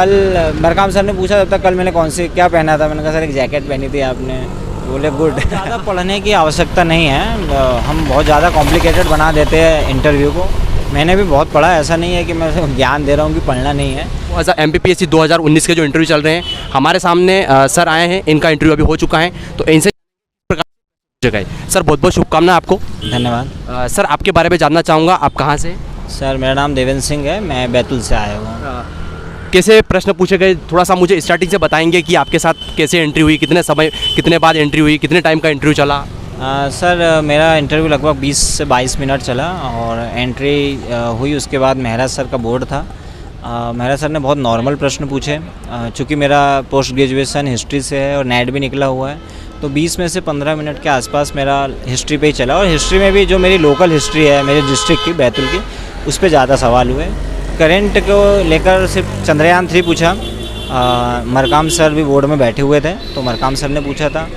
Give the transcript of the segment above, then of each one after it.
कल मरकाम सर ने पूछा तब तक कल मैंने कौन सी क्या पहना था, मैंने कहा सर एक जैकेट पहनी थी आपने, बोले गुड। ज़्यादा पढ़ने की आवश्यकता नहीं है, हम बहुत ज़्यादा कॉम्प्लिकेटेड बना देते हैं इंटरव्यू को। मैंने भी बहुत पढ़ा, ऐसा नहीं है कि मैं ज्ञान दे रहा हूँ कि पढ़ना नहीं है। अच्छा, MPPSC 2019 के जो इंटरव्यू चल रहे हैं, हमारे सामने सर आए हैं, इनका इंटरव्यू अभी हो चुका है, तो इनसे जगह सर बहुत बहुत शुभकामनाएं आपको। धन्यवाद। सर आपके बारे में जानना चाहूँगा, आप कहाँ से? सर मेरा नाम देवेंद्र सिंह है, मैं बैतूल से आया हूँ। कैसे प्रश्न पूछे गए, थोड़ा सा मुझे स्टार्टिंग से बताएंगे कि आपके साथ कैसे एंट्री हुई, कितने समय, कितने बाद एंट्री हुई, कितने टाइम का इंटरव्यू चला? सर मेरा इंटरव्यू लगभग 20 से 22 मिनट चला और एंट्री हुई। उसके बाद महाराज सर का बोर्ड था। महाराज सर ने बहुत नॉर्मल प्रश्न पूछे। चूँकि मेरा पोस्ट ग्रेजुएशन हिस्ट्री से है और नेट भी निकला हुआ है, तो 20 में से 15 मिनट के आसपास मेरा हिस्ट्री पे ही चला। और हिस्ट्री में भी जो मेरी लोकल हिस्ट्री है मेरे डिस्ट्रिक्ट की, बैतूल की, उस पर ज़्यादा सवाल हुए। करंट को लेकर सिर्फ चंद्रयान 3 पूछा। मरकाम सर भी बोर्ड में बैठे हुए थे, तो मरकाम सर ने पूछा था।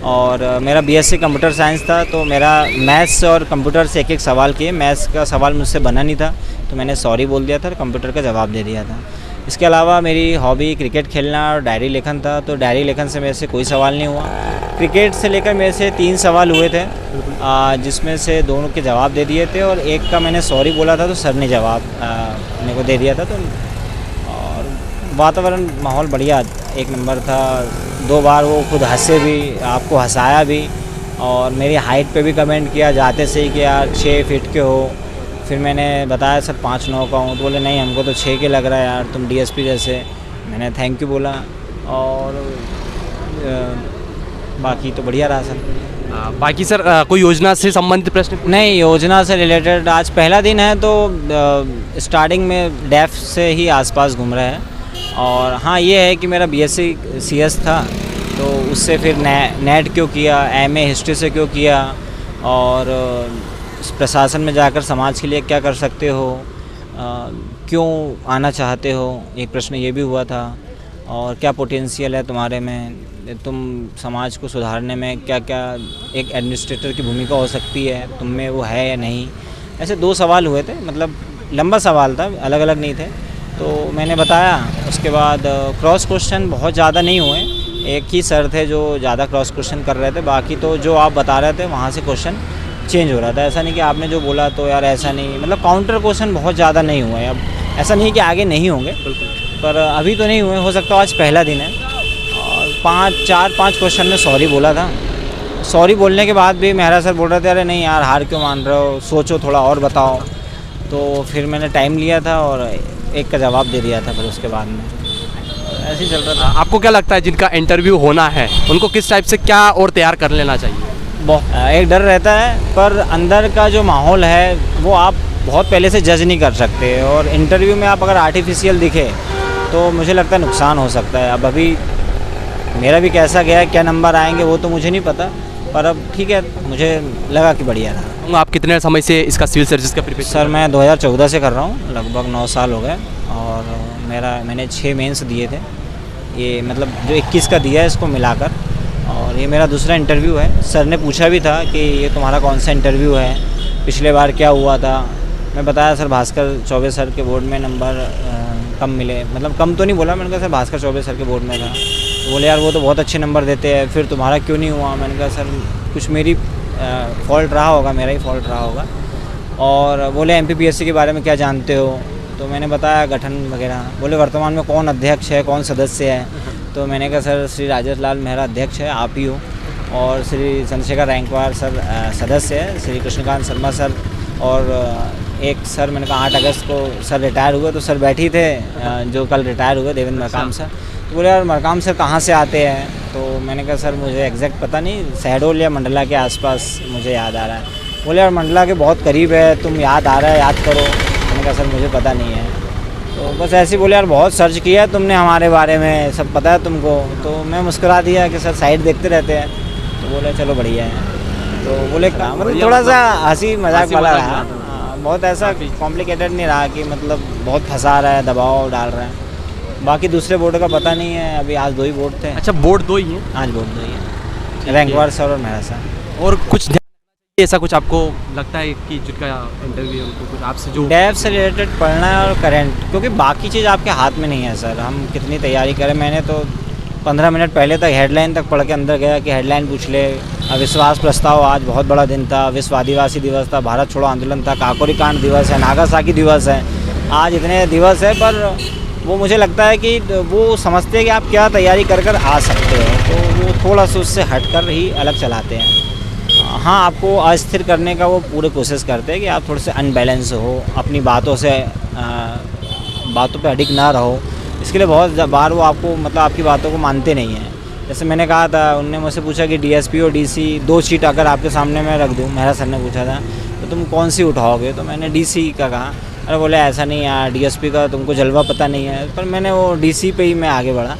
और मेरा BSc कंप्यूटर साइंस था, तो मेरा मैथ्स और कंप्यूटर से एक सवाल किए। मैथ्स का सवाल मुझसे बना नहीं था, तो मैंने सॉरी बोल दिया था और कंप्यूटर का जवाब दे दिया था। इसके अलावा मेरी हॉबी क्रिकेट खेलना और डायरी लेखन था, तो डायरी लेखन से मेरे से कोई सवाल नहीं हुआ। क्रिकेट से लेकर मेरे से 3 सवाल हुए थे, जिसमें से 2 के जवाब दे दिए थे और 1 का मैंने सॉरी बोला था, तो सर ने जवाब मेरे को दे दिया था। तो और वातावरण माहौल बढ़िया, 1 नंबर था। 2 बार वो खुद हंसे भी, आपको हंसाया भी, और मेरी हाइट पे भी कमेंट किया जाते से ही कि यार 6 फीट के हो। फिर मैंने बताया सर 5'9" का हूँ, तो बोले नहीं हमको तो 6 के लग रहा है यार, तुम DSP जैसे। मैंने थैंक यू बोला और बाकी तो बढ़िया रहा सर। बाकी सर कोई योजना से संबंधित प्रश्न? नहीं, योजना से रिलेटेड आज पहला दिन है, तो स्टार्टिंग में डेफ से ही आसपास घूम रहे हैं। और हाँ, ये है कि मेरा BSc CS था, तो उससे फिर नेट क्यों किया, MA हिस्ट्री से क्यों किया, और प्रशासन में जाकर समाज के लिए क्या कर सकते हो, क्यों आना चाहते हो, एक प्रश्न ये भी हुआ था। और क्या पोटेंशियल है तुम्हारे में, तुम समाज को सुधारने में क्या क्या एक एडमिनिस्ट्रेटर की भूमिका हो सकती है, तुम में वो है या नहीं। ऐसे 2 सवाल हुए थे, मतलब लंबा सवाल था, अलग अलग नहीं थे, तो मैंने बताया। उसके बाद क्रॉस क्वेश्चन बहुत ज़्यादा नहीं हुए, एक ही सर थे जो ज़्यादा क्रॉस क्वेश्चन कर रहे थे, बाकी तो जो आप बता रहे थे वहाँ से क्वेश्चन चेंज हो रहा था। ऐसा नहीं कि आपने जो बोला तो यार ऐसा नहीं, मतलब काउंटर क्वेश्चन बहुत ज़्यादा नहीं हुए। अब ऐसा नहीं कि आगे नहीं होंगे, पर अभी तो नहीं हुए, हो सकता है आज पहला दिन है। और 4-5 क्वेश्चन में सॉरी बोला था। सॉरी बोलने के बाद भी महाराज सर बोल रहे थे अरे नहीं यार हार क्यों मान रहे हो, सोचो थोड़ा और बताओ। तो फिर मैंने टाइम लिया था और 1 का जवाब दे दिया था। फिर उसके बाद में ऐसे ही चल रहा था। आपको क्या लगता है जिनका इंटरव्यू होना है उनको किस टाइप से क्या और तैयार कर लेना चाहिए? एक डर रहता है, पर अंदर का जो माहौल है वो आप बहुत पहले से जज नहीं कर सकते। और इंटरव्यू में आप अगर आर्टिफिशियल दिखे तो मुझे लगता है नुकसान हो सकता है। अब अभी मेरा भी कैसा गया, क्या नंबर आएंगे वो तो मुझे नहीं पता, पर अब ठीक है, मुझे लगा कि बढ़िया रहा। आप कितने समय से इसका सिविल सर्विस का प्रिपरेशन? सर मैं 2014 से कर रहा हूँ, लगभग 9 साल हो गए। और मैंने 6 मेंस दिए थे, ये मतलब जो 21 का दिया है इसको मिलाकर। और ये मेरा दूसरा इंटरव्यू है। सर ने पूछा भी था कि ये तुम्हारा कौन सा इंटरव्यू है, पिछले बार क्या हुआ था। मैं बताया सर भास्कर चौबे सर के बोर्ड में नंबर कम मिले, मतलब कम तो नहीं बोला, मैंने कहा सर भास्कर चौबे सर के बोर्ड में था। तो बोले यार वो तो बहुत अच्छे नंबर देते हैं, फिर तुम्हारा क्यों नहीं हुआ। मैंने कहा सर कुछ मेरी फॉल्ट रहा होगा, मेरा ही फॉल्ट रहा होगा। और बोले MPPSC के बारे में क्या जानते हो, तो मैंने बताया गठन वगैरह। बोले वर्तमान में कौन अध्यक्ष है, कौन सदस्य है। तो मैंने कहा सर श्री राजेश लाल मेहरा अध्यक्ष है, आप ही हो, और श्री चंद्रशेखर रैंकवार सर सदस्य है, श्री कृष्णकांत शर्मा सर, और एक सर मैंने कहा 8 अगस्त को सर रिटायर हुए, तो सर बैठी थे जो कल रिटायर हुए, देवेंद्र मरकाम सर। तो बोले यार मरकाम सर कहाँ से आते हैं, तो मैंने कहा सर मुझे एग्जैक्ट पता नहीं, शहडोल या मंडला के आसपास मुझे याद आ रहा है। बोले यार मंडला के बहुत करीब है, तुम याद आ रहा है, याद करो। मैंने कहा सर मुझे पता नहीं है। तो बस ऐसे ही बोले यार बहुत सर्च किया है तुमने हमारे बारे में, सब पता है तुमको। तो मैं मुस्कुरा दिया कि सर साइड देखते रहते हैं। तो बोले चलो बढ़िया है। तो बोले मतलब थोड़ा सा हंसी मजाक वाला रहा, बहुत ऐसा कॉम्प्लिकेटेड नहीं रहा कि मतलब बहुत फंसा रहा है, दबाव डाल रहा है। बाकी दूसरे बोर्ड का पता नहीं है, अभी आज 2 ही बोर्ड थे। अच्छा, बोर्ड 2 ही हैं? आज बोर्ड 2 ही है, रैंकवार सर और मेहरा सर। और कुछ ऐसा कुछ आपको लगता है कि जिनका इंटरव्यू उनको कुछ आपसे जो डेव से रिलेटेड पढ़ना है और करेंट, क्योंकि बाकी चीज़ आपके हाथ में नहीं है सर। हम कितनी तैयारी करें, मैंने तो 15 मिनट पहले तक हेडलाइन तक पढ़ के अंदर गया कि हेडलाइन पूछ ले। अविश्वास प्रस्ताव, आज बहुत बड़ा दिन था, विश्व आदिवासी दिवस था, भारत छोड़ो आंदोलन था, काकोरी कांड दिवस है, नागासाकी दिवस है, आज इतने दिवस है। पर वो मुझे लगता है कि वो समझते हैं कि आप क्या तैयारी कर आ सकते हो, तो वो थोड़ा सा उससे हट कर ही अलग चलाते हैं। हाँ, आपको अस्थिर करने का वो पूरी कोशिश करते हैं कि आप थोड़े से अनबैलेंस हो, अपनी बातों से बातों पे अडिग ना रहो। इसके लिए बहुत बार वो आपको मतलब आपकी बातों को मानते नहीं हैं। जैसे मैंने कहा था, उनने मुझसे पूछा कि डीएसपी और डीसी 2 सीट अगर आपके सामने मैं रख दूँ, मेहरा सर ने पूछा था, तो तुम कौन सी उठाओगे? तो मैंने डीसी का कहा। अरे बोले ऐसा नहीं यार, डीएसपी का तुमको जलवा पता नहीं है। पर मैंने वो डीसी पे ही मैं आगे बढ़ा।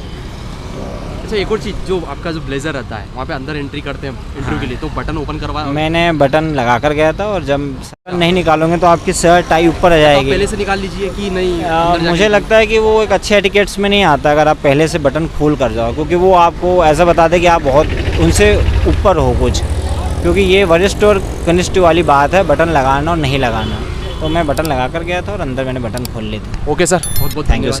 अच्छा, एक और चीज़, जो आपका जो ब्लेज़र रहता है वहाँ पे अंदर एंट्री करते हैं इंटरव्यू के लिए, तो बटन ओपन करवा मैंने बटन लगा कर गया था, और जब नहीं निकालोगे तो आपकी शर्ट टाई ऊपर आ तो आप जाएगी। पहले से निकाल लीजिए कि नहीं अंदर जाके? मुझे लगता है कि वो एक अच्छे एटिकेट्स में नहीं आता अगर आप पहले से बटन खोल कर जाओ, क्योंकि वो आपको ऐसा बताते हैं कि आप बहुत उनसे ऊपर हो कुछ, क्योंकि ये वरिष्ठ और कनिष्ठ वाली बात है, बटन लगाना और नहीं लगाना। तो मैं बटन लगा कर गया था और अंदर मैंने बटन खोल ली थी। ओके सर, बहुत बहुत थैंक यू। धन्यवाद।